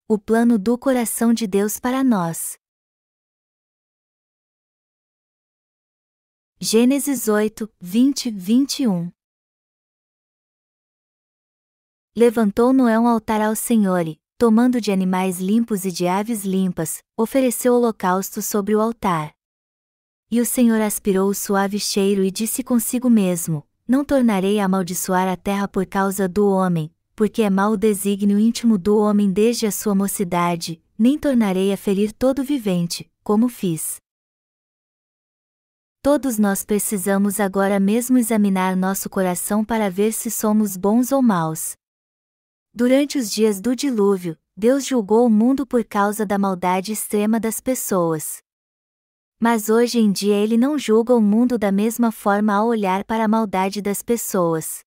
O plano do coração de Deus para nós. Gênesis 8, 20, 21. Levantou Noé um altar ao Senhor e, tomando de animais limpos e de aves limpas, ofereceu holocausto sobre o altar. E o Senhor aspirou o suave cheiro e disse consigo mesmo: Não tornarei a amaldiçoar a terra por causa do homem, porque é mau o desígnio íntimo do homem desde a sua mocidade, nem tornarei a ferir todo vivente, como fiz. Todos nós precisamos agora mesmo examinar nosso coração para ver se somos bons ou maus. Durante os dias do dilúvio, Deus julgou o mundo por causa da maldade extrema das pessoas. Mas hoje em dia Ele não julga o mundo da mesma forma ao olhar para a maldade das pessoas.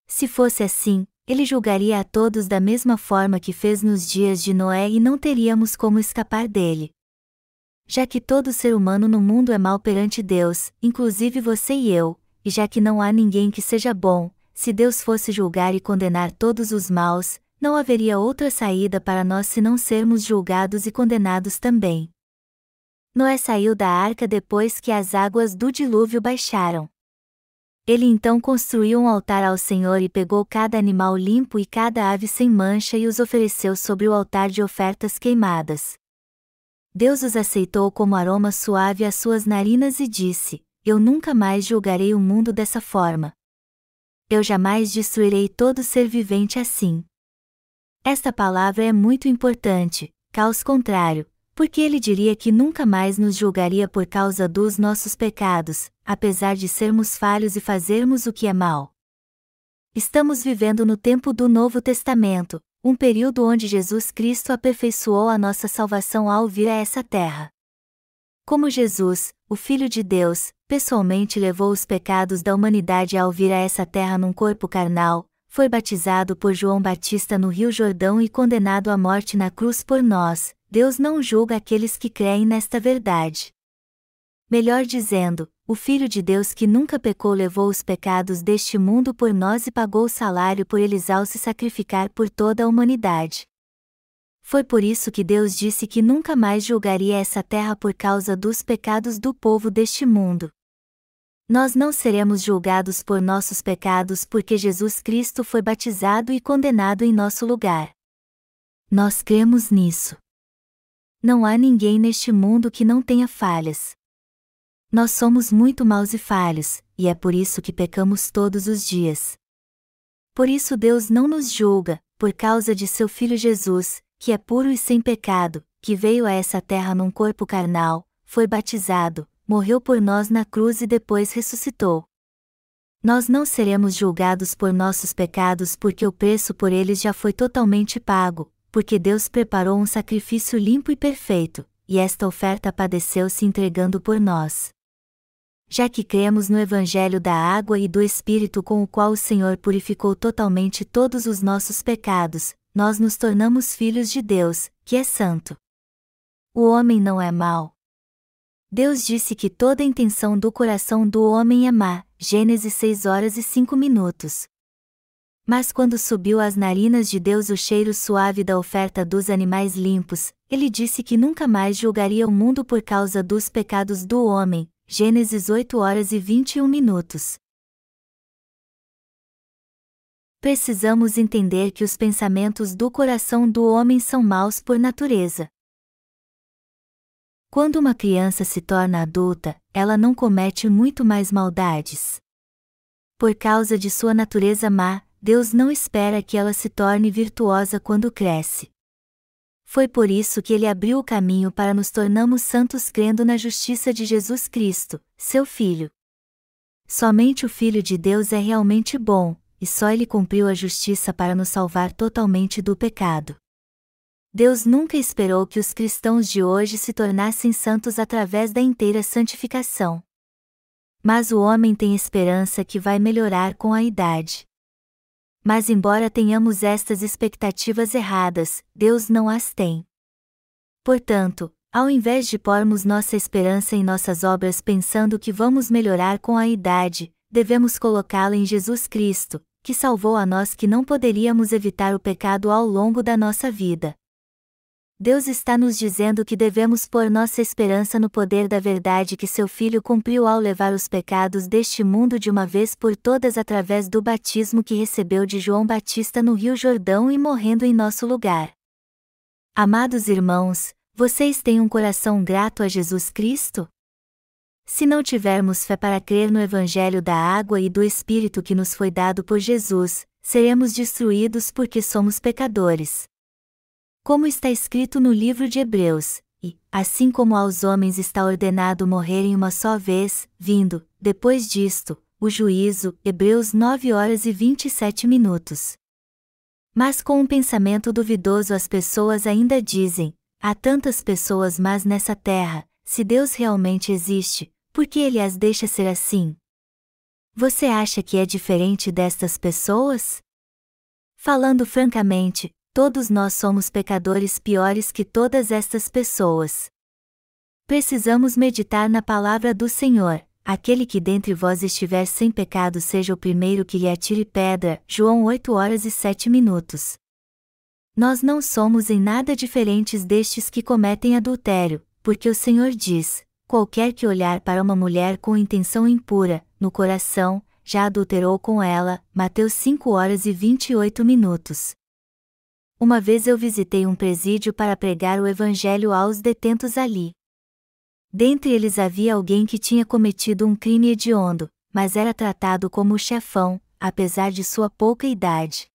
Se fosse assim, Ele julgaria a todos da mesma forma que fez nos dias de Noé e não teríamos como escapar dele. Já que todo ser humano no mundo é mau perante Deus, inclusive você e eu, e já que não há ninguém que seja bom, se Deus fosse julgar e condenar todos os maus, não haveria outra saída para nós senão sermos julgados e condenados também. Noé saiu da arca depois que as águas do dilúvio baixaram. Ele então construiu um altar ao Senhor e pegou cada animal limpo e cada ave sem mancha e os ofereceu sobre o altar de ofertas queimadas. Deus os aceitou como aroma suave às suas narinas e disse: Eu nunca mais julgarei o mundo dessa forma. Eu jamais destruirei todo ser vivente assim. Esta palavra é muito importante, caso contrário, porque ele diria que nunca mais nos julgaria por causa dos nossos pecados, apesar de sermos falhos e fazermos o que é mal. Estamos vivendo no tempo do Novo Testamento, um período onde Jesus Cristo aperfeiçoou a nossa salvação ao vir a essa terra. Como Jesus, o Filho de Deus, pessoalmente levou os pecados da humanidade ao vir a essa terra num corpo carnal, foi batizado por João Batista no Rio Jordão e condenado à morte na cruz por nós, Deus não julga aqueles que creem nesta verdade. Melhor dizendo, o Filho de Deus que nunca pecou levou os pecados deste mundo por nós e pagou o salário por eles ao se sacrificar por toda a humanidade. Foi por isso que Deus disse que nunca mais julgaria essa terra por causa dos pecados do povo deste mundo. Nós não seremos julgados por nossos pecados porque Jesus Cristo foi batizado e condenado em nosso lugar. Nós cremos nisso. Não há ninguém neste mundo que não tenha falhas. Nós somos muito maus e falhos, e é por isso que pecamos todos os dias. Por isso Deus não nos julga, por causa de seu Filho Jesus, que é puro e sem pecado, que veio a essa terra num corpo carnal, foi batizado, morreu por nós na cruz e depois ressuscitou. Nós não seremos julgados por nossos pecados porque o preço por eles já foi totalmente pago, porque Deus preparou um sacrifício limpo e perfeito, e esta oferta padeceu se entregando por nós. Já que cremos no Evangelho da água e do Espírito com o qual o Senhor purificou totalmente todos os nossos pecados, nós nos tornamos filhos de Deus, que é santo. O homem não é mau. Deus disse que toda a intenção do coração do homem é má, Gênesis 6:05. Mas quando subiu às narinas de Deus o cheiro suave da oferta dos animais limpos, ele disse que nunca mais julgaria o mundo por causa dos pecados do homem, Gênesis 8:21. Precisamos entender que os pensamentos do coração do homem são maus por natureza. Quando uma criança se torna adulta, ela não comete muito mais maldades. Por causa de sua natureza má, Deus não espera que ela se torne virtuosa quando cresce. Foi por isso que Ele abriu o caminho para nos tornarmos santos crendo na justiça de Jesus Cristo, seu Filho. Somente o Filho de Deus é realmente bom, e só Ele cumpriu a justiça para nos salvar totalmente do pecado. Deus nunca esperou que os cristãos de hoje se tornassem santos através da inteira santificação. Mas o homem tem esperança que vai melhorar com a idade. Mas embora tenhamos estas expectativas erradas, Deus não as tem. Portanto, ao invés de pormos nossa esperança em nossas obras pensando que vamos melhorar com a idade, devemos colocá-la em Jesus Cristo, que salvou a nós que não poderíamos evitar o pecado ao longo da nossa vida. Deus está nos dizendo que devemos pôr nossa esperança no poder da verdade que seu Filho cumpriu ao levar os pecados deste mundo de uma vez por todas através do batismo que recebeu de João Batista no Rio Jordão e morrendo em nosso lugar. Amados irmãos, vocês têm um coração grato a Jesus Cristo? Se não tivermos fé para crer no Evangelho da água e do Espírito que nos foi dado por Jesus, seremos destruídos porque somos pecadores. Como está escrito no livro de Hebreus, e, assim como aos homens está ordenado morrerem uma só vez, vindo, depois disto, o juízo, Hebreus 9h27. Mas com um pensamento duvidoso as pessoas ainda dizem, há tantas pessoas más nessa terra, se Deus realmente existe, por que Ele as deixa ser assim? Você acha que é diferente destas pessoas? Falando francamente, todos nós somos pecadores piores que todas estas pessoas. Precisamos meditar na palavra do Senhor. Aquele que dentre vós estiver sem pecado seja o primeiro que lhe atire pedra. João 8h07. Nós não somos em nada diferentes destes que cometem adultério, porque o Senhor diz, qualquer que olhar para uma mulher com intenção impura, no coração, já adulterou com ela. Mateus 5h28. Uma vez eu visitei um presídio para pregar o Evangelho aos detentos ali. Dentre eles havia alguém que tinha cometido um crime hediondo, mas era tratado como o chefão, apesar de sua pouca idade.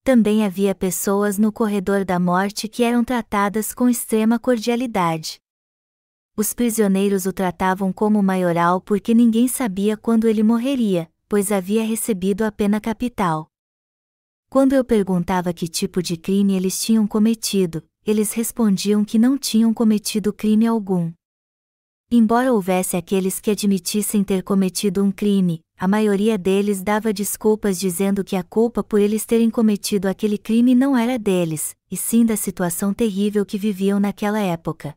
Também havia pessoas no corredor da morte que eram tratadas com extrema cordialidade. Os prisioneiros o tratavam como maioral porque ninguém sabia quando ele morreria, pois havia recebido a pena capital. Quando eu perguntava que tipo de crime eles tinham cometido, eles respondiam que não tinham cometido crime algum. Embora houvesse aqueles que admitissem ter cometido um crime, a maioria deles dava desculpas dizendo que a culpa por eles terem cometido aquele crime não era deles, e sim da situação terrível que viviam naquela época.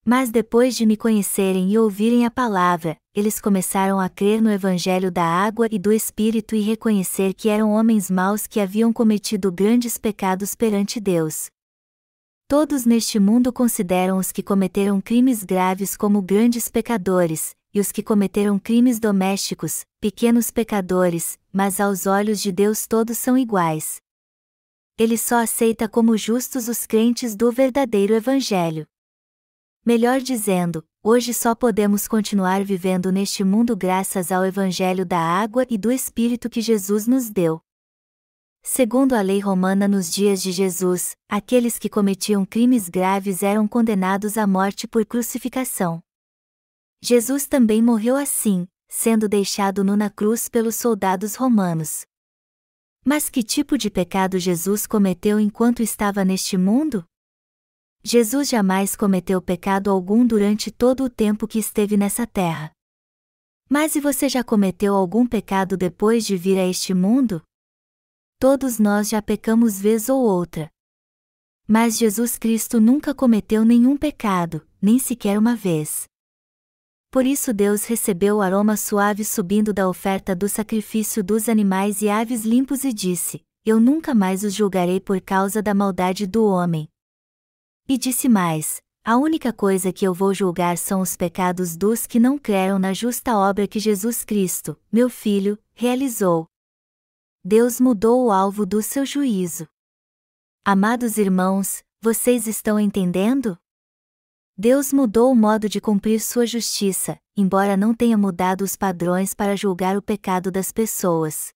Mas depois de me conhecerem e ouvirem a palavra, eles começaram a crer no Evangelho da água e do Espírito e reconhecer que eram homens maus que haviam cometido grandes pecados perante Deus. Todos neste mundo consideram os que cometeram crimes graves como grandes pecadores, e os que cometeram crimes domésticos, pequenos pecadores, mas aos olhos de Deus todos são iguais. Ele só aceita como justos os crentes do verdadeiro Evangelho. Melhor dizendo, hoje só podemos continuar vivendo neste mundo graças ao Evangelho da água e do Espírito que Jesus nos deu. Segundo a lei romana nos dias de Jesus, aqueles que cometiam crimes graves eram condenados à morte por crucificação. Jesus também morreu assim, sendo deixado nu na cruz pelos soldados romanos. Mas que tipo de pecado Jesus cometeu enquanto estava neste mundo? Jesus jamais cometeu pecado algum durante todo o tempo que esteve nessa terra. Mas e você já cometeu algum pecado depois de vir a este mundo? Todos nós já pecamos vez ou outra. Mas Jesus Cristo nunca cometeu nenhum pecado, nem sequer uma vez. Por isso Deus recebeu o aroma suave subindo da oferta do sacrifício dos animais e aves limpos e disse, eu nunca mais os julgarei por causa da maldade do homem. E disse mais, a única coisa que eu vou julgar são os pecados dos que não creram na justa obra que Jesus Cristo, meu Filho, realizou. Deus mudou o alvo do seu juízo. Amados irmãos, vocês estão entendendo? Deus mudou o modo de cumprir sua justiça, embora não tenha mudado os padrões para julgar o pecado das pessoas.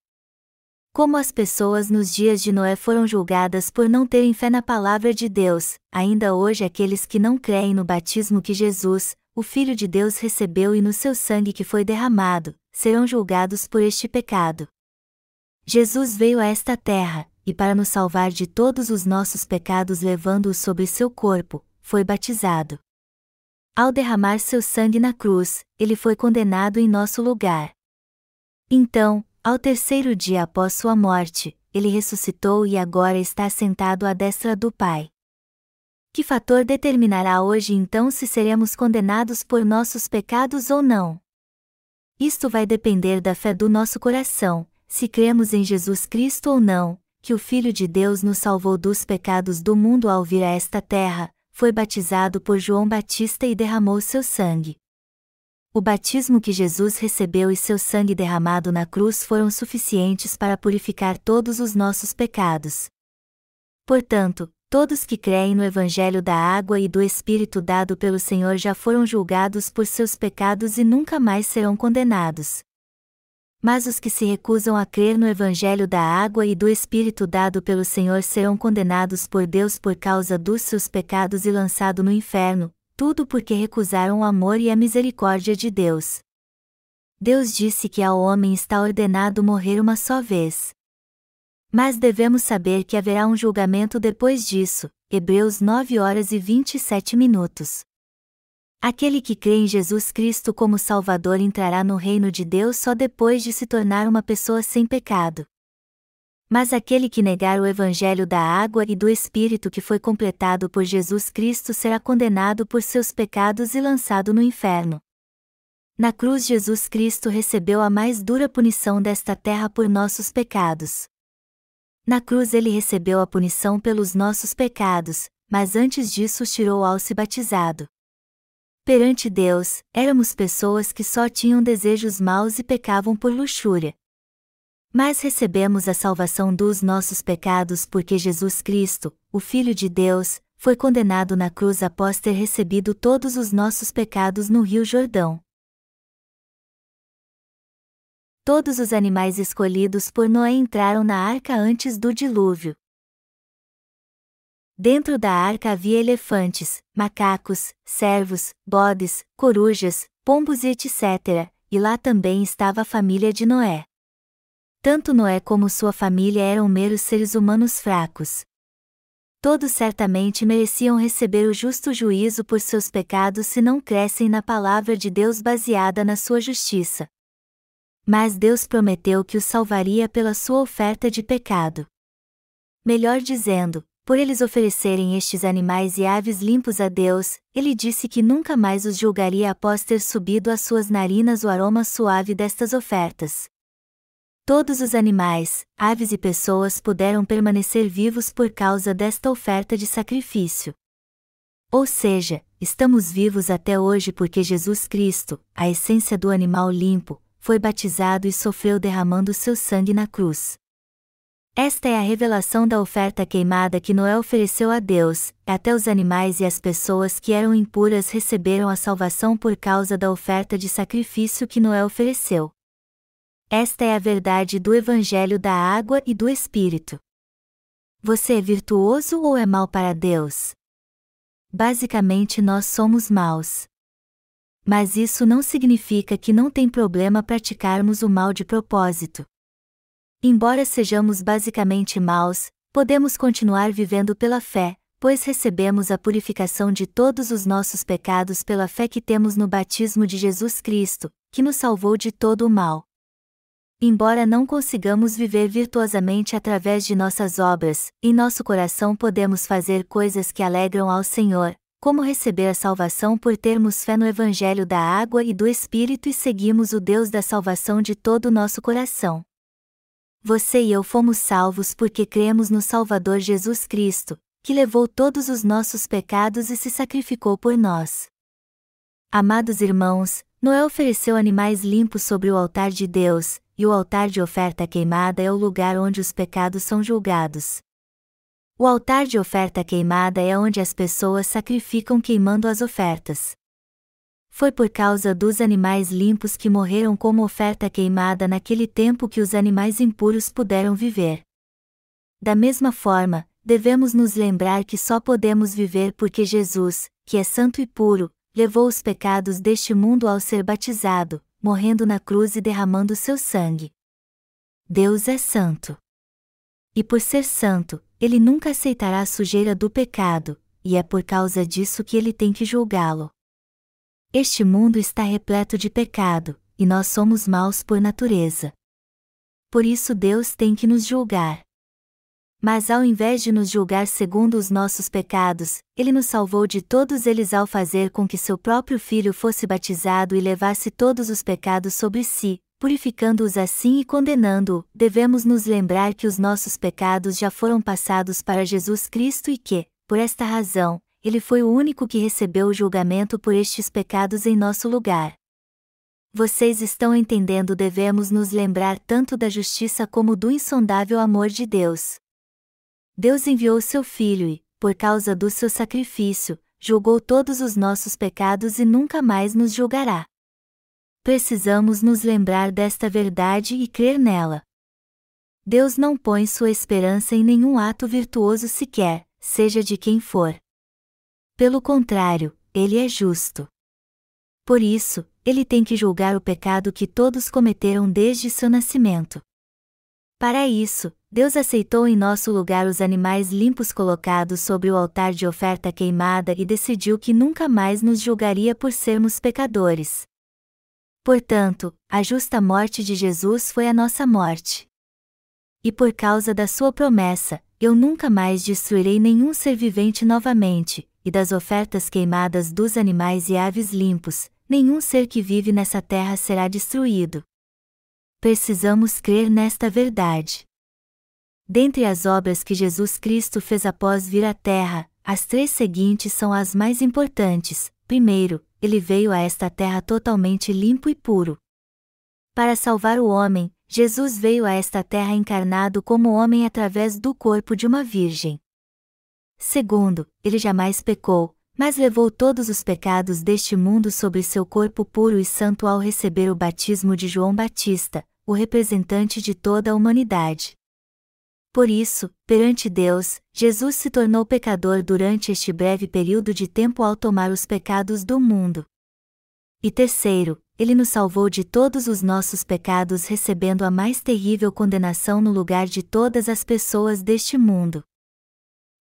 Como as pessoas nos dias de Noé foram julgadas por não terem fé na palavra de Deus, ainda hoje aqueles que não creem no batismo que Jesus, o Filho de Deus recebeu e no seu sangue que foi derramado, serão julgados por este pecado. Jesus veio a esta terra, e para nos salvar de todos os nossos pecados levando-os sobre seu corpo, foi batizado. Ao derramar seu sangue na cruz, ele foi condenado em nosso lugar. Então, ao terceiro dia após sua morte, ele ressuscitou e agora está sentado à destra do Pai. Que fator determinará hoje então se seremos condenados por nossos pecados ou não? Isto vai depender da fé do nosso coração, se cremos em Jesus Cristo ou não, que o Filho de Deus nos salvou dos pecados do mundo ao vir a esta terra, foi batizado por João Batista e derramou seu sangue. O batismo que Jesus recebeu e seu sangue derramado na cruz foram suficientes para purificar todos os nossos pecados. Portanto, todos que creem no Evangelho da água e do Espírito dado pelo Senhor já foram julgados por seus pecados e nunca mais serão condenados. Mas os que se recusam a crer no Evangelho da água e do Espírito dado pelo Senhor serão condenados por Deus por causa dos seus pecados e lançados no inferno, tudo porque recusaram o amor e a misericórdia de Deus. Deus disse que ao homem está ordenado morrer uma só vez. Mas devemos saber que haverá um julgamento depois disso. Hebreus 9h27. Aquele que crê em Jesus Cristo como Salvador entrará no reino de Deus só depois de se tornar uma pessoa sem pecado. Mas aquele que negar o Evangelho da água e do Espírito que foi completado por Jesus Cristo será condenado por seus pecados e lançado no inferno. Na cruz Jesus Cristo recebeu a mais dura punição desta terra por nossos pecados. Na cruz ele recebeu a punição pelos nossos pecados, mas antes disso os tirou ao se batizado. Perante Deus, éramos pessoas que só tinham desejos maus e pecavam por luxúria. Mas recebemos a salvação dos nossos pecados porque Jesus Cristo, o Filho de Deus, foi condenado na cruz após ter recebido todos os nossos pecados no Rio Jordão. Todos os animais escolhidos por Noé entraram na arca antes do dilúvio. Dentro da arca havia elefantes, macacos, cervos, bodes, corujas, pombos e etc., e lá também estava a família de Noé. Tanto Noé como sua família eram meros seres humanos fracos. Todos certamente mereciam receber o justo juízo por seus pecados se não crescem na palavra de Deus baseada na sua justiça. Mas Deus prometeu que os salvaria pela sua oferta de pecado. Melhor dizendo, por eles oferecerem estes animais e aves limpos a Deus, ele disse que nunca mais os julgaria após ter subido às suas narinas o aroma suave destas ofertas. Todos os animais, aves e pessoas puderam permanecer vivos por causa desta oferta de sacrifício. Ou seja, estamos vivos até hoje porque Jesus Cristo, a essência do animal limpo, foi batizado e sofreu derramando seu sangue na cruz. Esta é a revelação da oferta queimada que Noé ofereceu a Deus. Até os animais e as pessoas que eram impuras receberam a salvação por causa da oferta de sacrifício que Noé ofereceu. Esta é a verdade do Evangelho da água e do Espírito. Você é virtuoso ou é mau para Deus? Basicamente nós somos maus. Mas isso não significa que não tem problema praticarmos o mal de propósito. Embora sejamos basicamente maus, podemos continuar vivendo pela fé, pois recebemos a purificação de todos os nossos pecados pela fé que temos no batismo de Jesus Cristo, que nos salvou de todo o mal. Embora não consigamos viver virtuosamente através de nossas obras, em nosso coração podemos fazer coisas que alegram ao Senhor, como receber a salvação por termos fé no Evangelho da água e do Espírito e seguimos o Deus da salvação de todo o nosso coração. Você e eu fomos salvos porque cremos no Salvador Jesus Cristo, que levou todos os nossos pecados e se sacrificou por nós. Amados irmãos, Noé ofereceu animais limpos sobre o altar de Deus, e o altar de oferta queimada é o lugar onde os pecados são julgados. O altar de oferta queimada é onde as pessoas sacrificam queimando as ofertas. Foi por causa dos animais limpos que morreram como oferta queimada naquele tempo que os animais impuros puderam viver. Da mesma forma, devemos nos lembrar que só podemos viver porque Jesus, que é santo e puro, levou os pecados deste mundo ao ser batizado, morrendo na cruz e derramando seu sangue. Deus é santo. E por ser santo, ele nunca aceitará a sujeira do pecado, e é por causa disso que ele tem que julgá-lo. Este mundo está repleto de pecado, e nós somos maus por natureza. Por isso Deus tem que nos julgar. Mas ao invés de nos julgar segundo os nossos pecados, Ele nos salvou de todos eles ao fazer com que seu próprio Filho fosse batizado e levasse todos os pecados sobre si, purificando-os assim e condenando-o, devemos nos lembrar que os nossos pecados já foram passados para Jesus Cristo e que, por esta razão, Ele foi o único que recebeu o julgamento por estes pecados em nosso lugar. Vocês estão entendendo? Devemos nos lembrar tanto da justiça como do insondável amor de Deus. Deus enviou seu Filho e, por causa do seu sacrifício, julgou todos os nossos pecados e nunca mais nos julgará. Precisamos nos lembrar desta verdade e crer nela. Deus não põe sua esperança em nenhum ato virtuoso sequer, seja de quem for. Pelo contrário, Ele é justo. Por isso, Ele tem que julgar o pecado que todos cometeram desde seu nascimento. Para isso, Deus aceitou em nosso lugar os animais limpos colocados sobre o altar de oferta queimada e decidiu que nunca mais nos julgaria por sermos pecadores. Portanto, a justa morte de Jesus foi a nossa morte. E por causa da sua promessa, eu nunca mais destruirei nenhum ser vivente novamente, e das ofertas queimadas dos animais e aves limpos, nenhum ser que vive nessa terra será destruído. Precisamos crer nesta verdade. Dentre as obras que Jesus Cristo fez após vir à terra, as 3 seguintes são as mais importantes. Primeiro, Ele veio a esta terra totalmente limpo e puro. Para salvar o homem, Jesus veio a esta terra encarnado como homem através do corpo de uma virgem. Segundo, Ele jamais pecou, mas levou todos os pecados deste mundo sobre seu corpo puro e santo ao receber o batismo de João Batista, o representante de toda a humanidade. Por isso, perante Deus, Jesus se tornou pecador durante este breve período de tempo ao tomar os pecados do mundo. E terceiro, Ele nos salvou de todos os nossos pecados recebendo a mais terrível condenação no lugar de todas as pessoas deste mundo.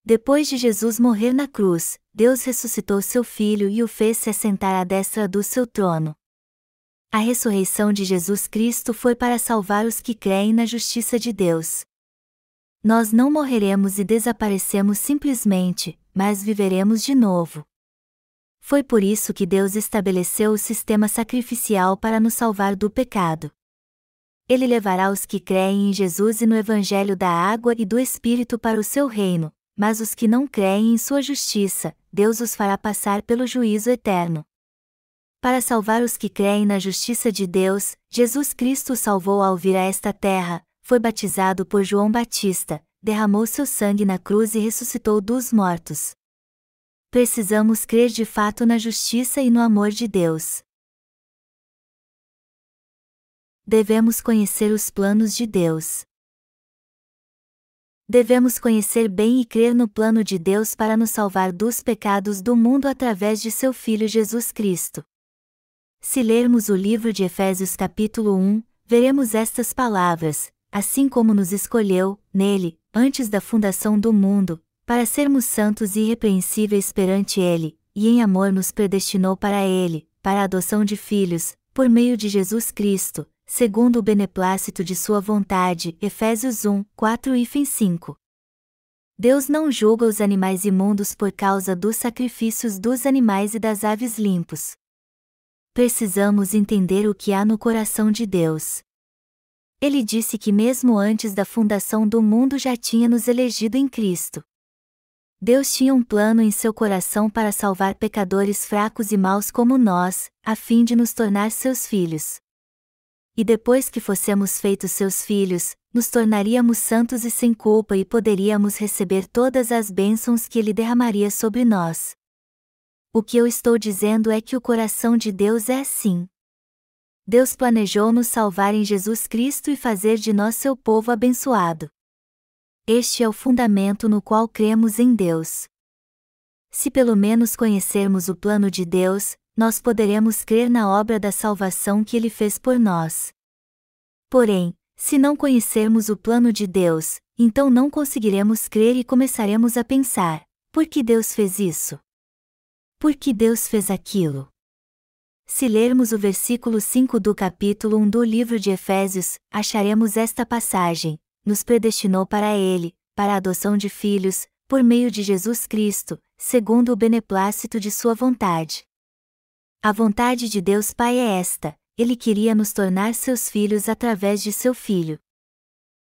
Depois de Jesus morrer na cruz, Deus ressuscitou seu Filho e o fez se assentar à destra do seu trono. A ressurreição de Jesus Cristo foi para salvar os que creem na justiça de Deus. Nós não morreremos e desaparecemos simplesmente, mas viveremos de novo. Foi por isso que Deus estabeleceu o sistema sacrificial para nos salvar do pecado. Ele levará os que creem em Jesus e no Evangelho da água e do Espírito para o seu reino, mas os que não creem em sua justiça, Deus os fará passar pelo juízo eterno. Para salvar os que creem na justiça de Deus, Jesus Cristo os salvou ao vir a esta terra, foi batizado por João Batista, derramou seu sangue na cruz e ressuscitou dos mortos. Precisamos crer de fato na justiça e no amor de Deus. Devemos conhecer os planos de Deus. Devemos conhecer bem e crer no plano de Deus para nos salvar dos pecados do mundo através de seu Filho Jesus Cristo. Se lermos o livro de Efésios capítulo 1, veremos estas palavras: assim como nos escolheu, nele, antes da fundação do mundo, para sermos santos e irrepreensíveis perante Ele, e em amor nos predestinou para Ele, para a adoção de filhos, por meio de Jesus Cristo, segundo o beneplácito de sua vontade. Efésios 1, 4 e 5. Deus não julga os animais imundos por causa dos sacrifícios dos animais e das aves limpos. Precisamos entender o que há no coração de Deus. Ele disse que mesmo antes da fundação do mundo já tinha nos elegido em Cristo. Deus tinha um plano em seu coração para salvar pecadores fracos e maus como nós, a fim de nos tornar seus filhos. E depois que fossemos feitos seus filhos, nos tornaríamos santos e sem culpa e poderíamos receber todas as bênçãos que Ele derramaria sobre nós. O que eu estou dizendo é que o coração de Deus é assim. Deus planejou nos salvar em Jesus Cristo e fazer de nós seu povo abençoado. Este é o fundamento no qual cremos em Deus. Se pelo menos conhecermos o plano de Deus, nós poderemos crer na obra da salvação que Ele fez por nós. Porém, se não conhecermos o plano de Deus, então não conseguiremos crer e começaremos a pensar: por que Deus fez isso? Por que Deus fez aquilo? Se lermos o versículo 5 do capítulo 1 do livro de Efésios, acharemos esta passagem: nos predestinou para Ele, para a adoção de filhos, por meio de Jesus Cristo, segundo o beneplácito de sua vontade. A vontade de Deus Pai é esta: Ele queria nos tornar seus filhos através de seu Filho.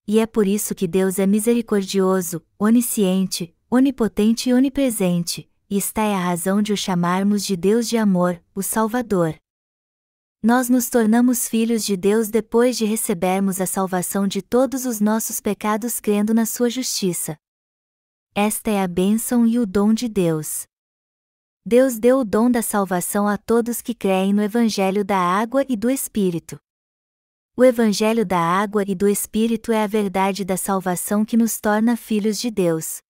E é por isso que Deus é misericordioso, onisciente, onipotente e onipresente, e esta é a razão de o chamarmos de Deus de amor, o Salvador. Nós nos tornamos filhos de Deus depois de recebermos a salvação de todos os nossos pecados crendo na sua justiça. Esta é a bênção e o dom de Deus. Deus deu o dom da salvação a todos que creem no Evangelho da Água e do Espírito. O Evangelho da Água e do Espírito é a verdade da salvação que nos torna filhos de Deus.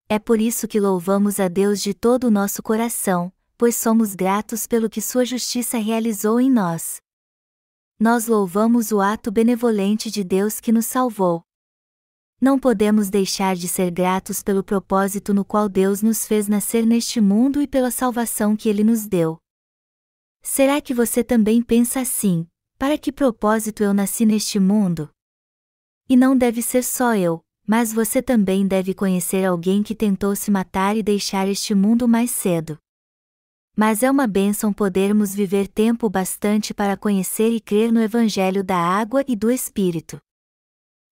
É por isso que louvamos a Deus de todo o nosso coração, pois somos gratos pelo que sua justiça realizou em nós. Nós louvamos o ato benevolente de Deus que nos salvou. Não podemos deixar de ser gratos pelo propósito no qual Deus nos fez nascer neste mundo e pela salvação que Ele nos deu. Será que você também pensa assim: para que propósito eu nasci neste mundo? E não deve ser só eu, mas você também deve conhecer alguém que tentou se matar e deixar este mundo mais cedo. Mas é uma bênção podermos viver tempo bastante para conhecer e crer no Evangelho da Água e do Espírito.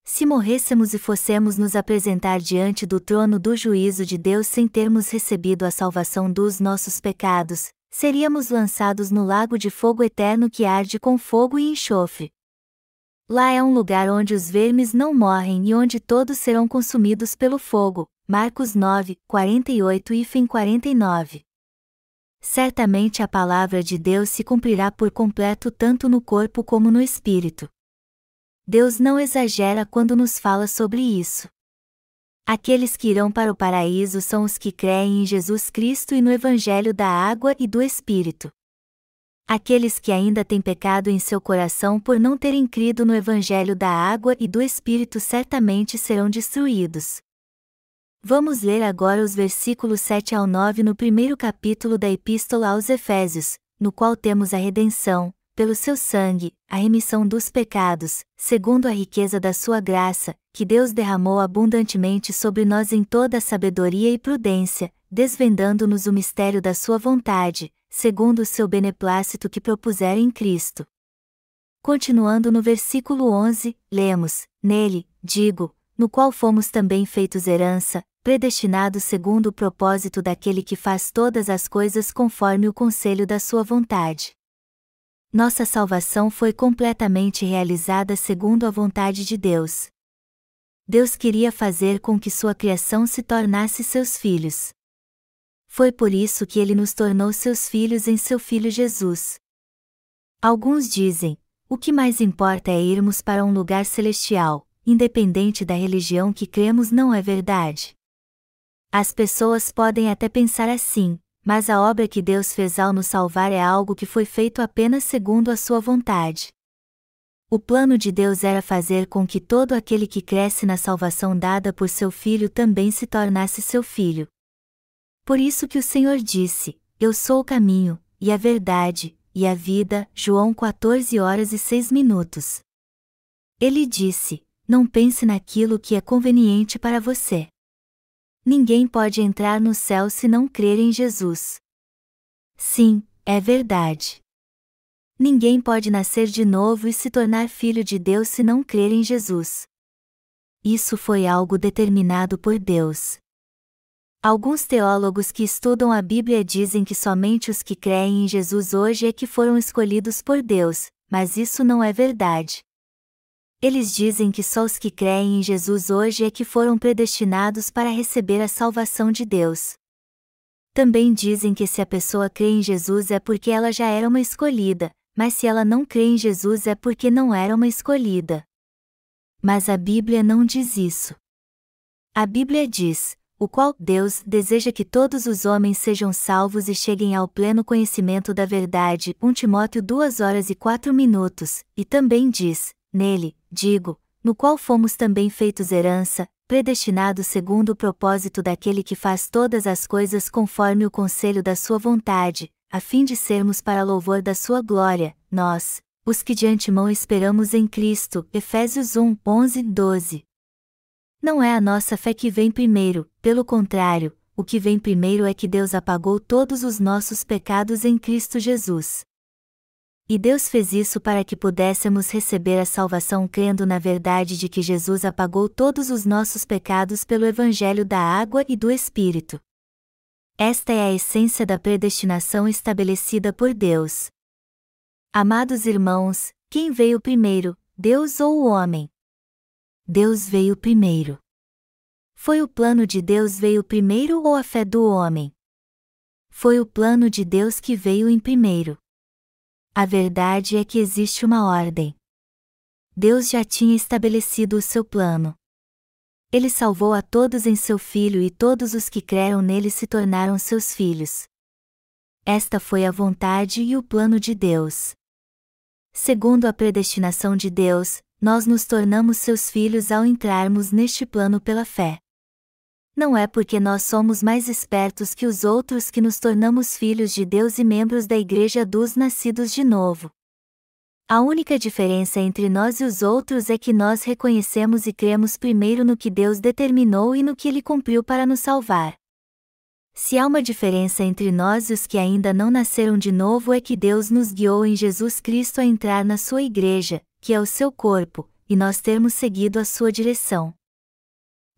Se morrêssemos e fossemos nos apresentar diante do trono do juízo de Deus sem termos recebido a salvação dos nossos pecados, seríamos lançados no lago de fogo eterno que arde com fogo e enxofre. Lá é um lugar onde os vermes não morrem e onde todos serão consumidos pelo fogo. Marcos 9, 48 e 49. Certamente a palavra de Deus se cumprirá por completo tanto no corpo como no espírito. Deus não exagera quando nos fala sobre isso. Aqueles que irão para o paraíso são os que creem em Jesus Cristo e no Evangelho da Água e do Espírito. Aqueles que ainda têm pecado em seu coração por não terem crido no Evangelho da Água e do Espírito certamente serão destruídos. Vamos ler agora os versículos 7 ao 9 no primeiro capítulo da Epístola aos Efésios, no qual temos a redenção, pelo seu sangue, a remissão dos pecados, segundo a riqueza da sua graça, que Deus derramou abundantemente sobre nós em toda a sabedoria e prudência, desvendando-nos o mistério da sua vontade, segundo o seu beneplácito que propusera em Cristo. Continuando no versículo 11, lemos: Nele, digo, no qual fomos também feitos herança, predestinados segundo o propósito daquele que faz todas as coisas conforme o conselho da sua vontade. Nossa salvação foi completamente realizada segundo a vontade de Deus. Deus queria fazer com que sua criação se tornasse seus filhos. Foi por isso que Ele nos tornou seus filhos em seu Filho Jesus. Alguns dizem: o que mais importa é irmos para um lugar celestial, independente da religião que cremos. Não é verdade? As pessoas podem até pensar assim, mas a obra que Deus fez ao nos salvar é algo que foi feito apenas segundo a sua vontade. O plano de Deus era fazer com que todo aquele que cresce na salvação dada por seu Filho também se tornasse seu filho. Por isso que o Senhor disse: Eu sou o caminho, e a verdade, e a vida. João 14h06. Ele disse: Não pense naquilo que é conveniente para você. Ninguém pode entrar no céu se não crer em Jesus. Sim, é verdade. Ninguém pode nascer de novo e se tornar filho de Deus se não crer em Jesus. Isso foi algo determinado por Deus. Alguns teólogos que estudam a Bíblia dizem que somente os que creem em Jesus hoje é que foram escolhidos por Deus, mas isso não é verdade. Eles dizem que só os que creem em Jesus hoje é que foram predestinados para receber a salvação de Deus. Também dizem que se a pessoa crê em Jesus é porque ela já era uma escolhida, mas se ela não crê em Jesus é porque não era uma escolhida. Mas a Bíblia não diz isso. A Bíblia diz: o qual Deus deseja que todos os homens sejam salvos e cheguem ao pleno conhecimento da verdade. 1 Timóteo 2h04, e também diz: Nele, digo, no qual fomos também feitos herança, predestinados segundo o propósito daquele que faz todas as coisas conforme o conselho da sua vontade, a fim de sermos para louvor da sua glória, nós, os que de antemão esperamos em Cristo. Efésios 1:11-12. Não é a nossa fé que vem primeiro, pelo contrário, o que vem primeiro é que Deus apagou todos os nossos pecados em Cristo Jesus. E Deus fez isso para que pudéssemos receber a salvação crendo na verdade de que Jesus apagou todos os nossos pecados pelo Evangelho da água e do Espírito. Esta é a essência da predestinação estabelecida por Deus. Amados irmãos, quem veio primeiro, Deus ou o homem? Deus veio primeiro. Foi o plano de Deus veio primeiro ou a fé do homem? Foi o plano de Deus que veio em primeiro. A verdade é que existe uma ordem. Deus já tinha estabelecido o seu plano. Ele salvou a todos em seu Filho e todos os que creram nele se tornaram seus filhos. Esta foi a vontade e o plano de Deus. Segundo a predestinação de Deus, nós nos tornamos seus filhos ao entrarmos neste plano pela fé. Não é porque nós somos mais espertos que os outros que nos tornamos filhos de Deus e membros da Igreja dos nascidos de novo. A única diferença entre nós e os outros é que nós reconhecemos e cremos primeiro no que Deus determinou e no que Ele cumpriu para nos salvar. Se há uma diferença entre nós e os que ainda não nasceram de novo é que Deus nos guiou em Jesus Cristo a entrar na sua Igreja, que é o seu corpo, e nós termos seguido a sua direção.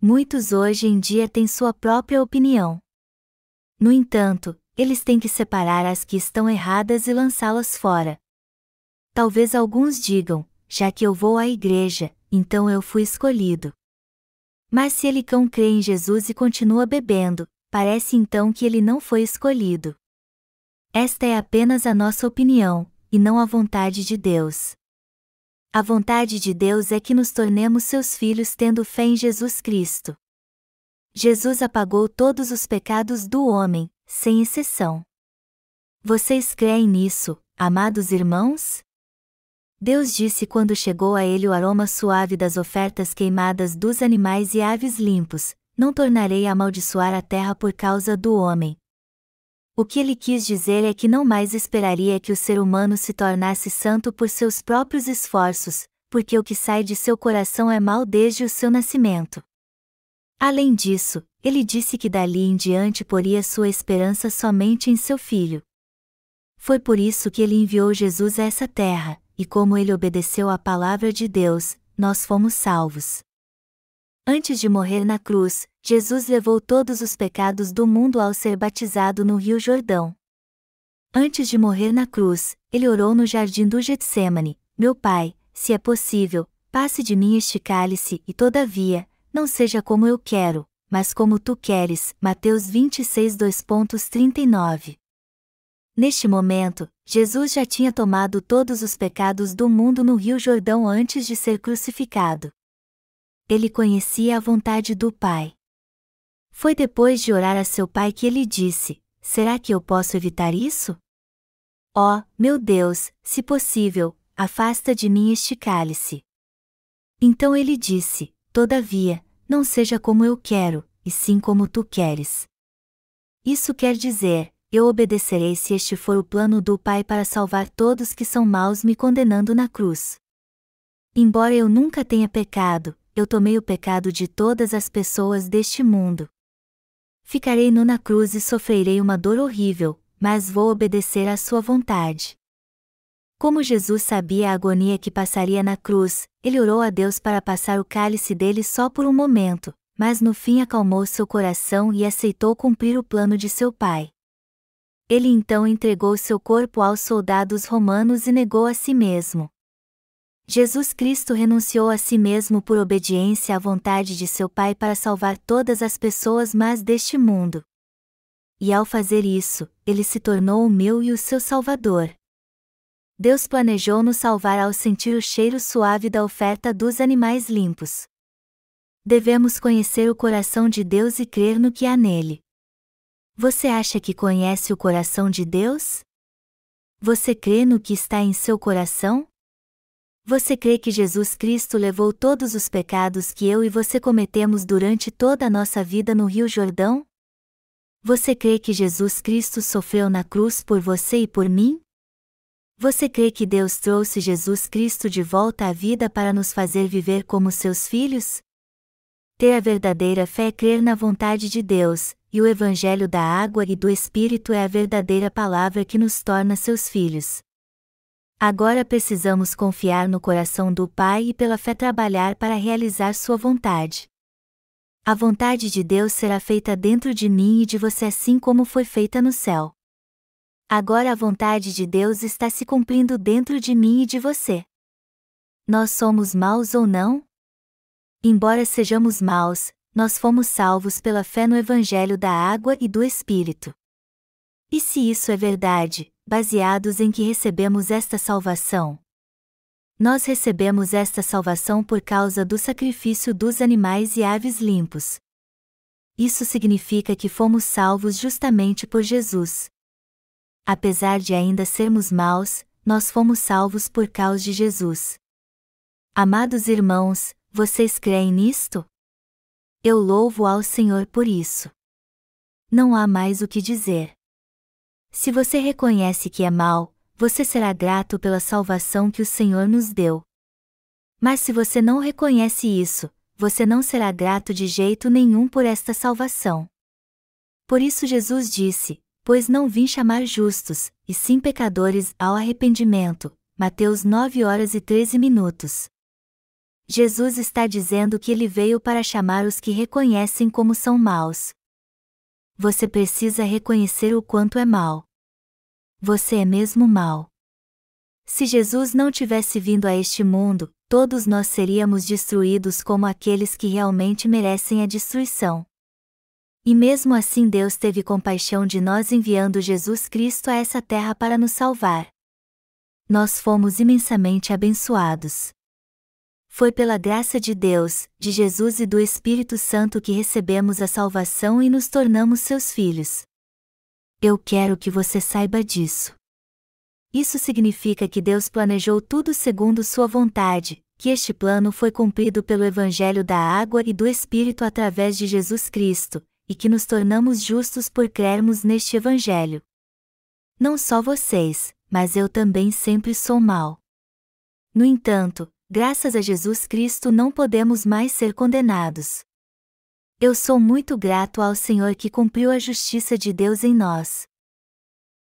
Muitos hoje em dia têm sua própria opinião. No entanto, eles têm que separar as que estão erradas e lançá-las fora. Talvez alguns digam, já que eu vou à igreja, então eu fui escolhido. Mas se ele não crê em Jesus e continua bebendo, parece então que ele não foi escolhido. Esta é apenas a nossa opinião, e não a vontade de Deus. A vontade de Deus é que nos tornemos seus filhos tendo fé em Jesus Cristo. Jesus apagou todos os pecados do homem, sem exceção. Vocês creem nisso, amados irmãos? Deus disse quando chegou a ele o aroma suave das ofertas queimadas dos animais e aves limpos: não tornarei a amaldiçoar a terra por causa do homem. O que ele quis dizer é que não mais esperaria que o ser humano se tornasse santo por seus próprios esforços, porque o que sai de seu coração é mau desde o seu nascimento. Além disso, ele disse que dali em diante poria sua esperança somente em seu Filho. Foi por isso que ele enviou Jesus a essa terra, e como ele obedeceu à palavra de Deus, nós fomos salvos. Antes de morrer na cruz, Jesus levou todos os pecados do mundo ao ser batizado no Rio Jordão. Antes de morrer na cruz, ele orou no jardim do Getsêmani: meu Pai, se é possível, passe de mim este cálice, e todavia, não seja como eu quero, mas como tu queres. Mateus 26, 2:39. Neste momento, Jesus já tinha tomado todos os pecados do mundo no Rio Jordão antes de ser crucificado. Ele conhecia a vontade do Pai. Foi depois de orar a seu Pai que ele disse: será que eu posso evitar isso? Oh, meu Deus, se possível, afasta de mim este cálice. Então ele disse: todavia, não seja como eu quero, e sim como tu queres. Isso quer dizer, eu obedecerei se este for o plano do Pai para salvar todos que são maus me condenando na cruz. Embora eu nunca tenha pecado, eu tomei o pecado de todas as pessoas deste mundo. Ficarei nu na cruz e sofrerei uma dor horrível, mas vou obedecer à sua vontade. Como Jesus sabia a agonia que passaria na cruz, ele orou a Deus para passar o cálice dele só por um momento, mas no fim acalmou seu coração e aceitou cumprir o plano de seu Pai. Ele então entregou seu corpo aos soldados romanos e negou a si mesmo. Jesus Cristo renunciou a si mesmo por obediência à vontade de seu Pai para salvar todas as pessoas más deste mundo. E ao fazer isso, ele se tornou o meu e o seu Salvador. Deus planejou nos salvar ao sentir o cheiro suave da oferta dos animais limpos. Devemos conhecer o coração de Deus e crer no que há nele. Você acha que conhece o coração de Deus? Você crê no que está em seu coração? Você crê que Jesus Cristo levou todos os pecados que eu e você cometemos durante toda a nossa vida no Rio Jordão? Você crê que Jesus Cristo sofreu na cruz por você e por mim? Você crê que Deus trouxe Jesus Cristo de volta à vida para nos fazer viver como seus filhos? Ter a verdadeira fé é crer na vontade de Deus, e o Evangelho da água e do Espírito é a verdadeira palavra que nos torna seus filhos. Agora precisamos confiar no coração do Pai e pela fé trabalhar para realizar sua vontade. A vontade de Deus será feita dentro de mim e de você assim como foi feita no céu. Agora a vontade de Deus está se cumprindo dentro de mim e de você. Nós somos maus ou não? Embora sejamos maus, nós fomos salvos pela fé no Evangelho da água e do Espírito. E se isso é verdade, baseados em que recebemos esta salvação? Nós recebemos esta salvação por causa do sacrifício dos animais e aves limpos. Isso significa que fomos salvos justamente por Jesus. Apesar de ainda sermos maus, nós fomos salvos por causa de Jesus. Amados irmãos, vocês creem nisto? Eu louvo ao Senhor por isso. Não há mais o que dizer. Se você reconhece que é mau, você será grato pela salvação que o Senhor nos deu. Mas se você não reconhece isso, você não será grato de jeito nenhum por esta salvação. Por isso Jesus disse: pois não vim chamar justos, e sim pecadores ao arrependimento. Mateus 9h13. Jesus está dizendo que ele veio para chamar os que reconhecem como são maus. Você precisa reconhecer o quanto é mau. Você é mesmo mau. Se Jesus não tivesse vindo a este mundo, todos nós seríamos destruídos como aqueles que realmente merecem a destruição. E mesmo assim Deus teve compaixão de nós enviando Jesus Cristo a essa terra para nos salvar. Nós fomos imensamente abençoados. Foi pela graça de Deus, de Jesus e do Espírito Santo que recebemos a salvação e nos tornamos seus filhos. Eu quero que você saiba disso. Isso significa que Deus planejou tudo segundo sua vontade, que este plano foi cumprido pelo Evangelho da água e do Espírito através de Jesus Cristo, e que nos tornamos justos por crermos neste Evangelho. Não só vocês, mas eu também sempre sou mau. No entanto, graças a Jesus Cristo não podemos mais ser condenados. Eu sou muito grato ao Senhor que cumpriu a justiça de Deus em nós.